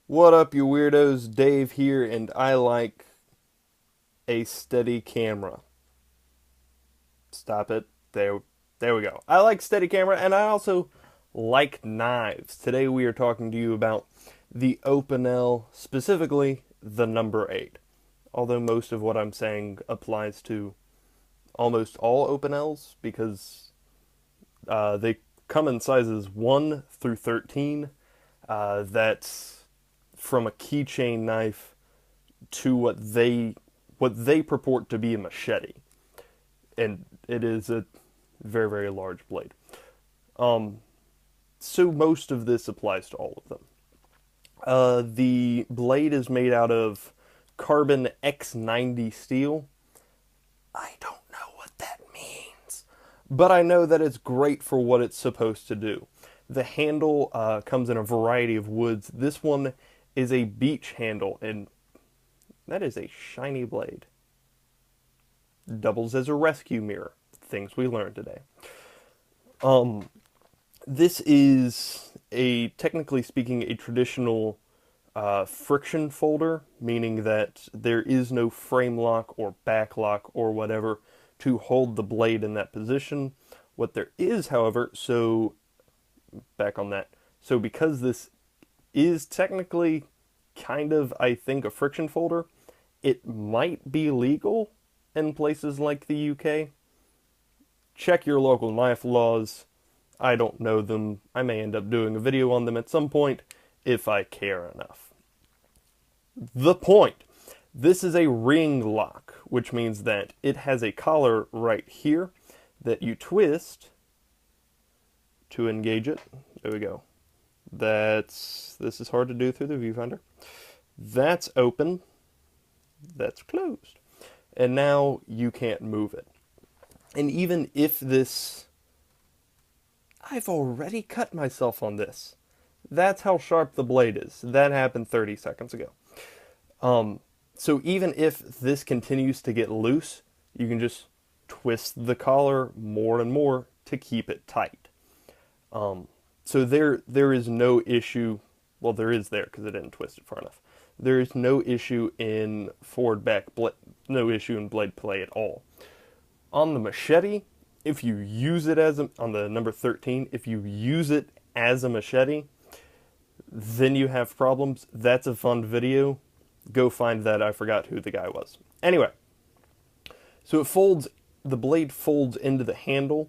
What up, you weirdos? Dave here, and I like a steady camera. Stop it. There we go. I like steady camera, and I also like knives. Today we are talking to you about the Opinel, specifically the number 8. Although most of what I'm saying applies to almost all Opinels, because they come in sizes 1 through 13. That's from a keychain knife to what they purport to be a machete, and it is a very, very large blade. So most of this applies to all of them. The blade is made out of carbon X90 steel. I don't know what that means, but I know that it's great for what it's supposed to do. The handle comes in a variety of woods. This one is a beech handle, and that is a shiny blade. Doubles as a rescue mirror. Things we learned today. This is technically speaking, a traditional friction folder, meaning that there is no frame lock or back lock or whatever to hold the blade in that position. What there is, however, back on that. So because this is technically kind of, I think, a friction folder, it might be legal in places like the UK. Check your local knife laws. I don't know them. I may end up doing a video on them at some point if I care enough. The point. This is a ring lock, which means that it has a collar right here that you twist to engage it. There we go. This is hard to do through the viewfinder. That's open. That's closed. And now you can't move it. And even if I've already cut myself on this. That's how sharp the blade is. That happened 30 seconds ago. So even if this continues to get loose, you can just twist the collar more and more to keep it tight. So there is no issue. Well, there is there because I didn't twist it far enough. There is no issue in no issue in blade play at all. On the machete, if you use it on the number 13, if you use it as a machete, then you have problems. That's a fun video. Go find that. I forgot who the guy was. Anyway, so the blade folds into the handle,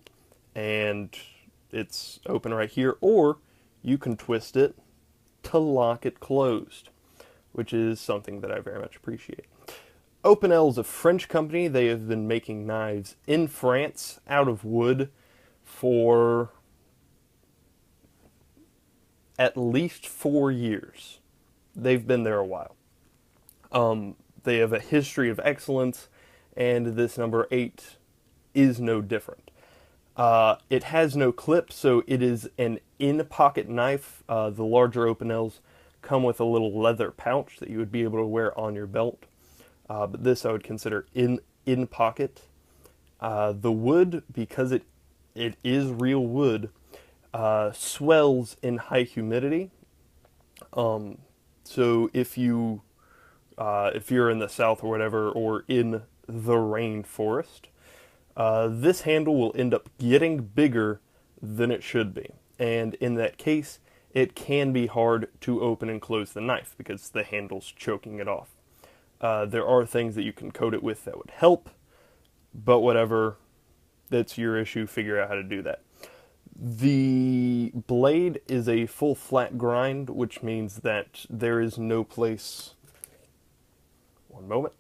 and it's open right here, or you can twist it to lock it closed, which is something that I very much appreciate. Opinel is a French company. They have been making knives in France out of wood for at least 4 years. They've been there a while. They have a history of excellence, and this number 8 is no different. It has no clip, so it is an in-pocket knife. The larger Opinels come with a little leather pouch that you would be able to wear on your belt. But this I would consider in pocket. The wood, because it is real wood, swells in high humidity. So if you're in the south or whatever, or in the rainforest, this handle will end up getting bigger than it should be. And in that case, it can be hard to open and close the knife because the handle's choking it off. There are things that you can coat it with that would help, but whatever, that's your issue. Figure out how to do that. The blade is a full flat grind, which means that there is no place. One moment.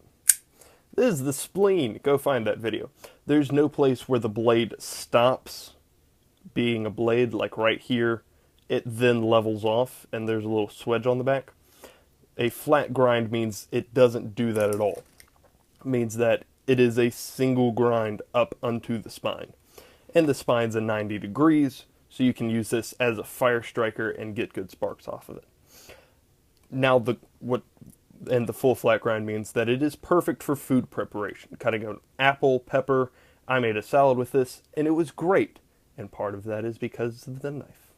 This is the spleen. Go find that video. There's no place where the blade stops being a blade, like right here. It then levels off, and there's a little swedge on the back. A flat grind means it doesn't do that at all. It means that it is a single grind up onto the spine. And the spine's a 90 degrees, so you can use this as a fire striker and get good sparks off of it. Now, the full flat grind means that it is perfect for food preparation. Cutting an apple, pepper. I made a salad with this, and it was great. And part of that is because of the knife.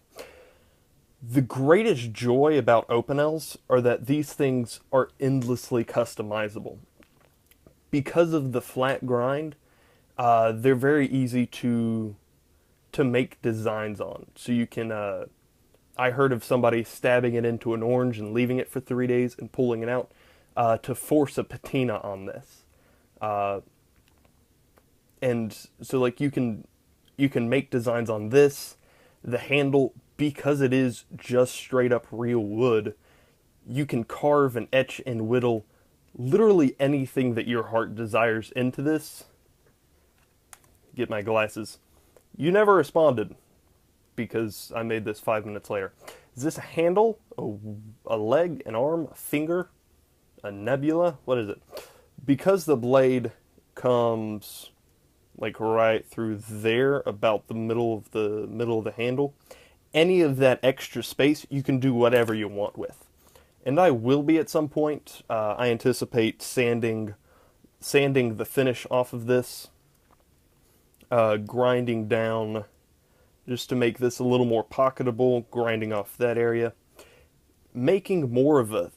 The greatest joy about Opinels are that these things are endlessly customizable. Because of the flat grind, they're very easy to make designs on. So you can, I heard of somebody stabbing it into an orange and leaving it for 3 days and pulling it out to force a patina on this. Uh, and so like you can make designs on this. The handle, because it is just straight up real wood, you can carve and etch and whittle literally anything that your heart desires into this. Get my glasses. You never responded because I made this 5 minutes later. Is this a handle, a leg, an arm, a finger, a nebula? What is it? Because the blade comes like right through there, about the middle of the handle, any of that extra space you can do whatever you want with. And I will be at some point. I anticipate sanding the finish off of this, grinding down just to make this a little more pocketable, grinding off that area, making more of a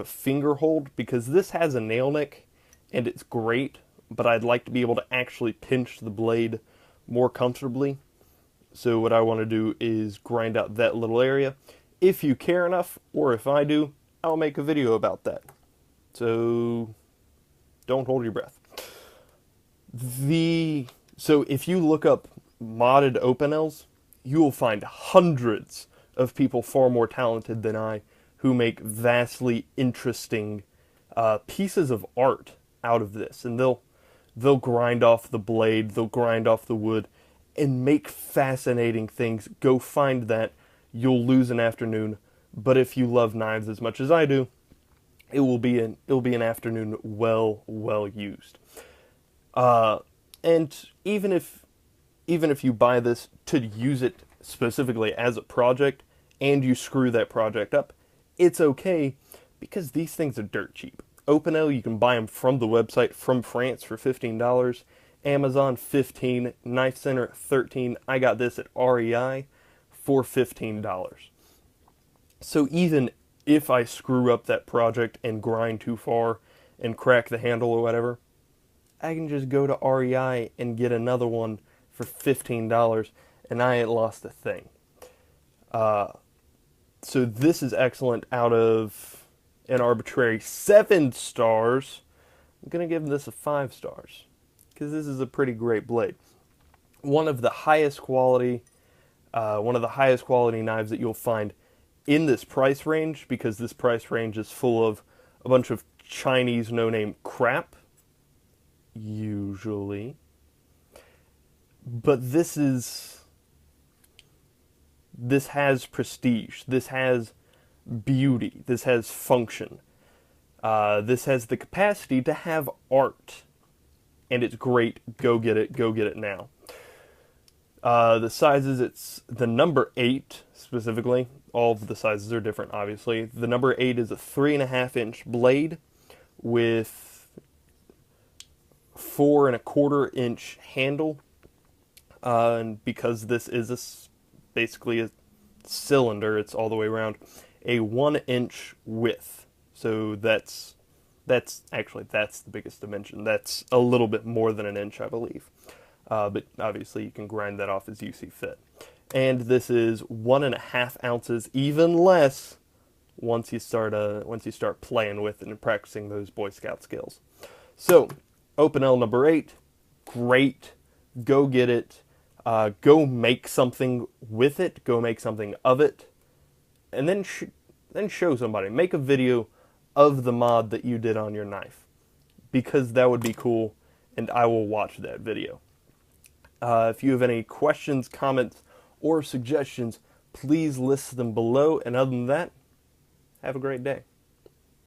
finger hold, because this has a nail nick and it's great, but I'd like to be able to actually pinch the blade more comfortably. So what I want to do is grind out that little area. If you care enough, or if I do, I'll make a video about that. So don't hold your breath. So if you look up modded Opinels, you will find hundreds of people far more talented than I who make vastly interesting pieces of art out of this. And they'll grind off the blade, they'll grind off the wood, and make fascinating things. Go find that. You'll lose an afternoon. But if you love knives as much as I do, it will be an afternoon well used. And even if you buy this to use it specifically as a project and you screw that project up, it's okay, because these things are dirt cheap. Opinel, you can buy them from the website from France for $15, Amazon $15, Knife Center $13. I got this at REI for $15. So even if I screw up that project and grind too far and crack the handle or whatever, I can just go to REI and get another one for $15, and I ain't lost a thing. So this is excellent. Out of an arbitrary 7 stars, I'm going to give this a 5 stars, because this is a pretty great blade. One of the highest quality knives that you'll find in this price range, because this price range is full of a bunch of Chinese no-name crap, usually. But this has prestige, this has beauty, this has function, this has the capacity to have art, and it's great. Go get it now. The sizes, it's the number 8 specifically. All of the sizes are different, obviously. The number 8 is a 3.5-inch blade with 4.25-inch handle. And because this is basically a cylinder, it's all the way around, a 1-inch width. So that's the biggest dimension. That's a little bit more than an inch, I believe. But obviously you can grind that off as you see fit. And this is 1.5 ounces, even less, once you start playing with it and practicing those Boy Scout skills. So, Opinel number 8, great. Go get it. Go make something with it. Go make something of it, and then show somebody. Make a video of the mod that you did on your knife, because that would be cool, and I will watch that video. If you have any questions, comments, or suggestions, please list them below. And other than that, have a great day.